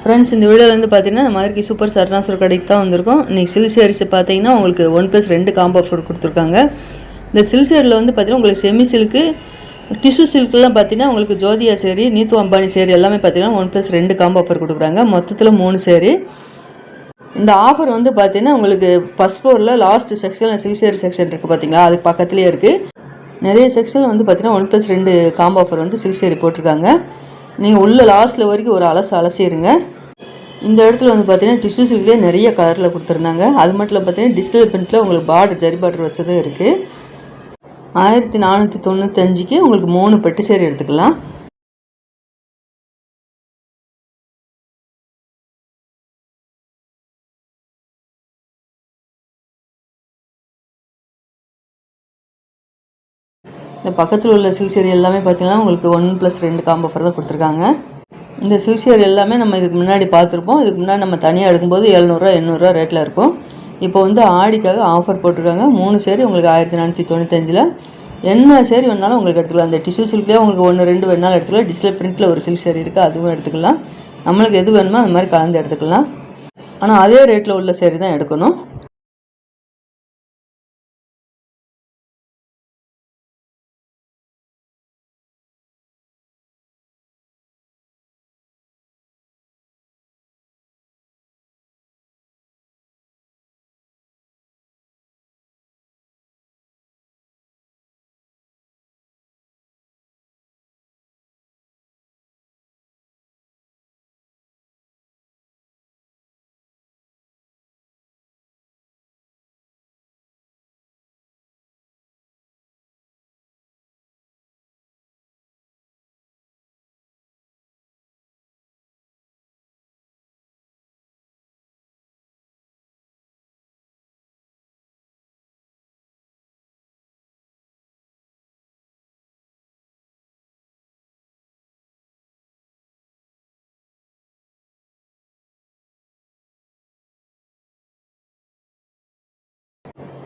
Friends, இந்த வீடியோவில் வந்து பார்த்தீங்கன்னா நம்ம மாதிரி சூப்பர் சரணாசுர கடைக்கு தான் வந்திருக்கோம். இன்றைக்கி சில்க் சாரீஸ் பார்த்தீங்கன்னா உங்களுக்கு 1+2 காம்போ ஆஃபர் கொடுத்துருக்காங்க. இந்த சில்க் சாரியில் வந்து பார்த்தீங்கன்னா உங்களுக்கு செமி சில்க்கு, டிஷ்யூ சில்க்லாம் பார்த்தீங்கன்னா உங்களுக்கு ஜோதியா சேரீ, நீத்து அம்பானி சேரீ எல்லாமே பார்த்தீங்கன்னா 1+2 காம்போ ஆஃபர் கொடுக்குறாங்க. மொத்தத்தில் 3 சேரீ. இந்த ஆஃபர் வந்து பார்த்தீங்கன்னா உங்களுக்கு ஃபஸ்ட் ஃப்ளோரில் லாஸ்ட் செக்ஷனில் சில்க் சாரீ செக்ஷன் இருக்குது பார்த்தீங்களா, அதுக்கு பக்கத்துலேயே இருக்குது. நிறைய செக்ஷனில் வந்து பார்த்தீங்கன்னா 1+2 காம்போ ஆஃபர் வந்து சில்க் சாரீ போட்டிருக்காங்க. நீங்கள் உள்ள லாஸ்ட்டில் வரைக்கும் ஒரு அலசிடுங்க. இந்த இடத்துல வந்து பார்த்தீங்கன்னா டிஷ்யூ சில்க்லேயே நிறைய கலரில் கொடுத்துருந்தாங்க. அது மட்டும் பார்த்தீங்கன்னா டிஜிட்டல் பிரிண்ட்டில் உங்களுக்கு பார்டர் ஜரி பார்டர் வச்சதும் இருக்குது. 1495க்கு உங்களுக்கு 3 பட்டு சேரீ எடுத்துக்கலாம். இந்த பக்கத்தில் உள்ள சில்க் சாரீ எல்லாமே பார்த்தீங்கன்னா உங்களுக்கு 1+2 காம்போ ஆஃபர் தான் கொடுத்துருக்காங்க. இந்த சில்க் சாரீ எல்லாமே நம்ம இதுக்கு முன்னாடி பார்த்துருப்போம். இதுக்கு முன்னாடி நம்ம தனியாக எடுக்கும்போது 700 800 ரேட்டில் இருக்கும். இப்போ வந்து ஆடிக்காக ஆஃபர் போட்டிருக்காங்க. 3 சேரீ உங்களுக்கு 1495. என்ன சேரீ வேணாலும் உங்களுக்கு எடுத்துக்கலாம். இந்த டிஷ்யூ சில்க்லேயே உங்களுக்கு 1 2 வேணாலும் எடுத்துக்கலாம். டிஜிட்டல் பிரிண்ட்டில் ஒரு சில்க் சாரீ இருக்குது, அதுவும் எடுத்துக்கலாம். நம்மளுக்கு எது வேணுமோ அந்த மாதிரி கலந்து எடுத்துக்கலாம். ஆனால் அதே ரேட்டில் உள்ள சேரீ தான் எடுக்கணும்.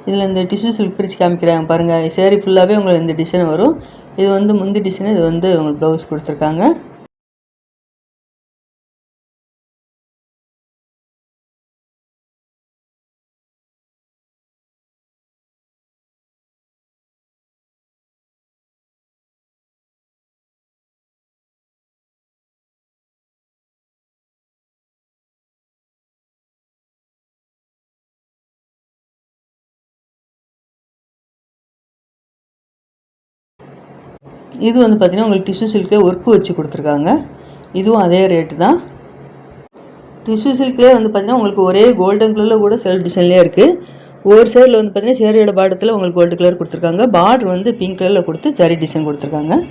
இதில் இந்த டிஷ்யூ சில்க் பிரித்து காமிக்கிறாங்க பாருங்கள். சேரீ ஃபுல்லாகவே உங்களுக்கு இந்த டிசைன் வரும். இது வந்து முந்தி டிசைன், இது வந்து உங்களுக்கு ப்ளவுஸ் கொடுத்துருக்காங்க. இது வந்து பார்த்திங்கன்னா உங்களுக்கு டிஷ்யூ சில்க்லேயே ஒர்க்கு வச்சு கொடுத்துருக்காங்க. இதுவும் அதே ரேட்டு தான். டிஷ்யூ சில்க்லேயே வந்து பார்த்திங்கன்னா உங்களுக்கு ஒரே கோல்டன் கலரில் கூட செல்ஃப் டிசைன்லேயே இருக்குது. ஒரு சைடில் வந்து பார்த்திங்கன்னா சேரீயோட பார்டத்தில் உங்களுக்கு கோல்டு கலர் கொடுத்துருக்காங்க. பார்டர் வந்து பிங்க் கலரில் கொடுத்து ஜரி டிசைன் கொடுத்துருக்காங்க.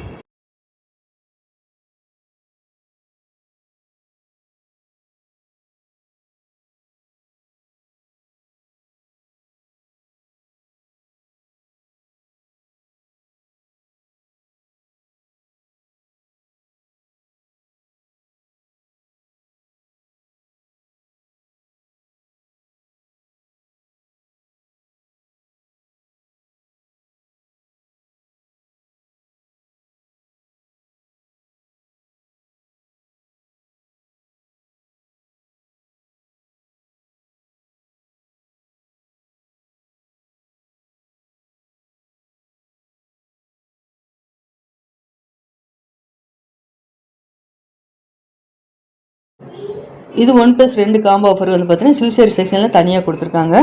இது 1+2 காம்போ ஆஃபர் வந்து பார்த்தீங்கன்னா சில்க் சாரீ செக்ஷனில் தனியாக கொடுத்துருக்காங்க.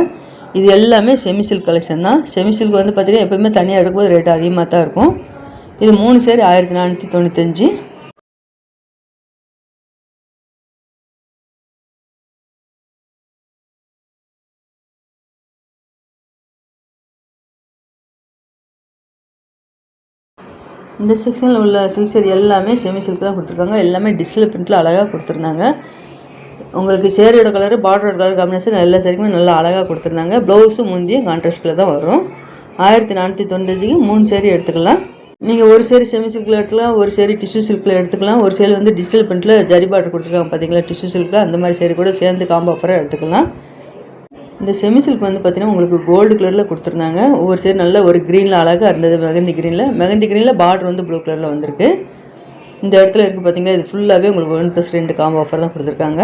இது எல்லாமே செமி சில்க் கலெக்ஷன் தான். செமி சில்க் வந்து பார்த்தீங்கன்னா எப்போயுமே தனியாக எடுக்கும்போது ரேட் அதிகமாக தான் இருக்கும். இது 3 சேரீ 1495. இந்த செக்ஷனில் உள்ள சில்க் சாரீ எல்லாமே செமி சில்க் தான் கொடுத்துருக்காங்க. எல்லாமே டிஜிட்டல் பிரிண்ட்டில் அழகாக கொடுத்துருந்தாங்க. உங்களுக்கு சேரீயோட கலரு பார்டரோட கலர் காம்பினேஷன் எல்லா சேரீக்குமே நல்லா அழகாக கொடுத்துருந்தாங்க. ப்ளவுஸும் முந்தியும் கான்ட்ராஸ்ட்டில் தான் வரும். 1495க்கு 3 சேரீ எடுத்துக்கலாம். நீங்கள் ஒரு சேரீ செமி சில்கில் எடுத்துக்கலாம், ஒரு சேரீ டிஷ்யூ சில்கில் எடுத்துக்கலாம், ஒரு சேரீ வந்து டிஜிட்டல் பிரிண்ட்டில் ஜரி பார்டர் கொடுத்துருக்காங்க பார்த்தீங்களா டிஷ்யூ சில்கில், அந்த மாதிரி சேரீ கூட சேர்ந்து காம்போ ஆஃபராக எடுத்துக்கலாம். இந்த செமி சில்க் வந்து பார்த்தீங்கன்னா உங்களுக்கு கோல்டு கலரில் கொடுத்துருந்தாங்க. ஒவ்வொரு சேரீ நல்ல ஒரு க்ரீனில் அழகாக இருந்தது. மெகந்தி க்ரீனில் பார்டர் வந்து ப்ளூ கலரில் வந்திருக்கு. இந்த இடத்துல இருக்குது பார்த்தீங்கன்னா, இது ஃபுல்லாகவே உங்களுக்கு 1+2 காம்போ ஆஃபர் தான் கொடுத்துருக்காங்க.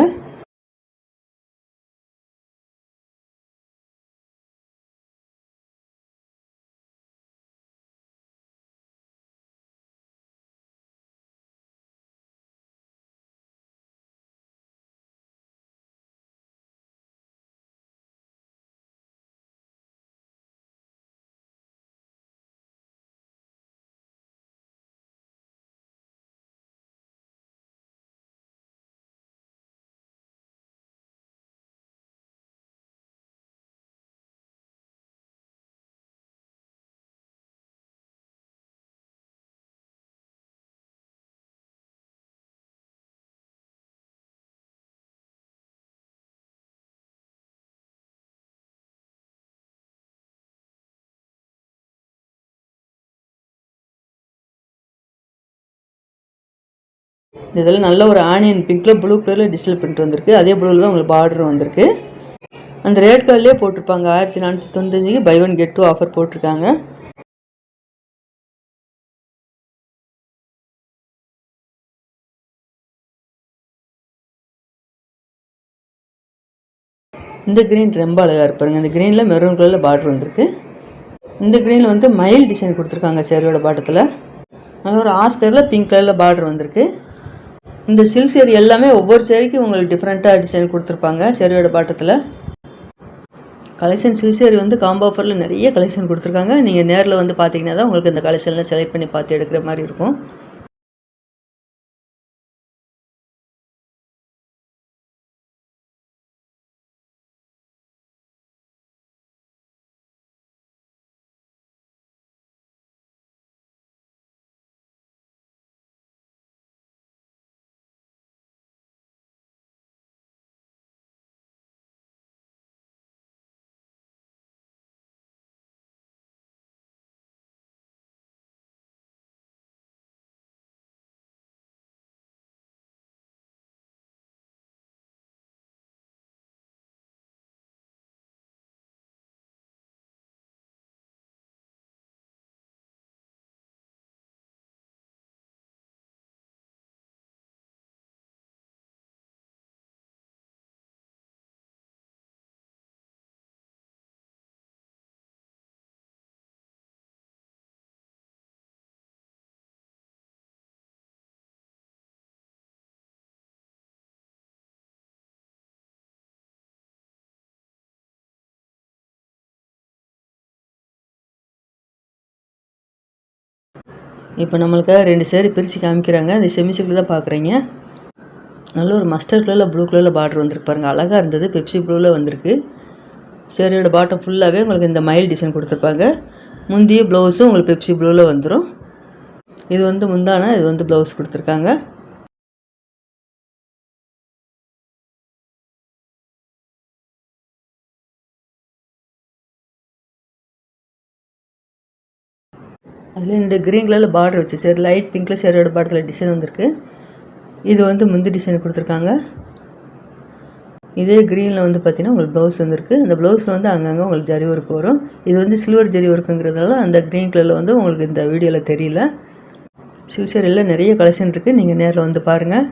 இதில் நல்ல ஒரு ஆனியன் பிங்க்கில் ப்ளூ கலரில் டிஜிட்டல் பிரிண்ட் வந்திருக்கு. அதே ப்ளூவில் தான் உங்களுக்கு பார்டர் வந்திருக்கு. அந்த ரேட் கார்ட்லேயே போட்டிருப்பாங்க 1495 பை 1 கெட் 2 ஆஃபர் போட்டிருக்காங்க. இந்த க்ரீன் ரொம்ப அழகாக இருப்பாருங்க. இந்த க்ரீனில் மெரூன் கலரில் பார்டர் வந்திருக்கு. இந்த க்ரீனில் வந்து மயில் டிசைன் கொடுத்துருக்காங்க சேரீயோட பாட்டத்தில். நல்ல ஒரு ஆஸ்கரில் பிங்க் கலரில் பார்டர் வந்திருக்கு. இந்த சில்க் சேரீ எல்லாமே ஒவ்வொரு சேரீக்கும் உங்களுக்கு டிஃப்ரெண்ட்டாக டிசைன் கொடுத்துருப்பாங்க சேரீயோட பாட்டத்தில். கலெக்ஷன் சில்க் சேரீ வந்து காம்போ ஆஃபரில் நிறைய கலெக்ஷன் கொடுத்துருக்காங்க. நீங்கள் நேரில் வந்து பார்த்தீங்கன்னா தான் உங்களுக்கு இந்த கலெக்ஷன்லாம் செலக்ட் பண்ணி பார்த்து எடுக்கிற மாதிரி இருக்கும். இப்போ நம்மளுக்காக 2 சேரீ பிரித்து காமிக்கிறாங்க. இந்த செமி சில்க் தான் பார்க்குறீங்க. நல்ல ஒரு மஸ்டர்ட் கலரில் ப்ளூ கலரில் பார்டர் வந்திருக்கு பாருங்கள். அழகாக இருந்தது. பெப்சி ப்ளூவில் வந்திருக்கு. சேரீயோட பாட்டம் ஃபுல்லாகவே உங்களுக்கு இந்த மயில் டிசைன் கொடுத்துருப்பாங்க. முந்திய ப்ளவுஸும் உங்களுக்கு பெப்சி ப்ளூவில் வந்துடும். இது வந்து முந்தான, இது வந்து ப்ளவுஸ் கொடுத்துருக்காங்க. அதில் இந்த க்ரீன் கலரில் பார்டர் வச்சு சரி லைட் பிங்க்கில் சேரீயோட பார்டரில் டிசைன் வந்திருக்கு. இது வந்து முந்தி டிசைன் கொடுத்துருக்காங்க. இதே க்ரீனில் வந்து பார்த்திங்கன்னா உங்களுக்கு ப்ளவுஸ் வந்துருக்கு. அந்த ப்ளவுஸில் வந்து அங்கங்கே உங்களுக்கு ஜரி ஒர்க் வரும். இது வந்து சில்வர் ஜரி ஒர்க்குங்கிறதுனால அந்த க்ரீன் கலரில் வந்து உங்களுக்கு இந்த வீடியோவில் தெரியல. சில்க் சேரீயில் நிறைய கலெக்ஷன் இருக்குது. நீங்கள் நேரில் வந்து பாருங்கள்.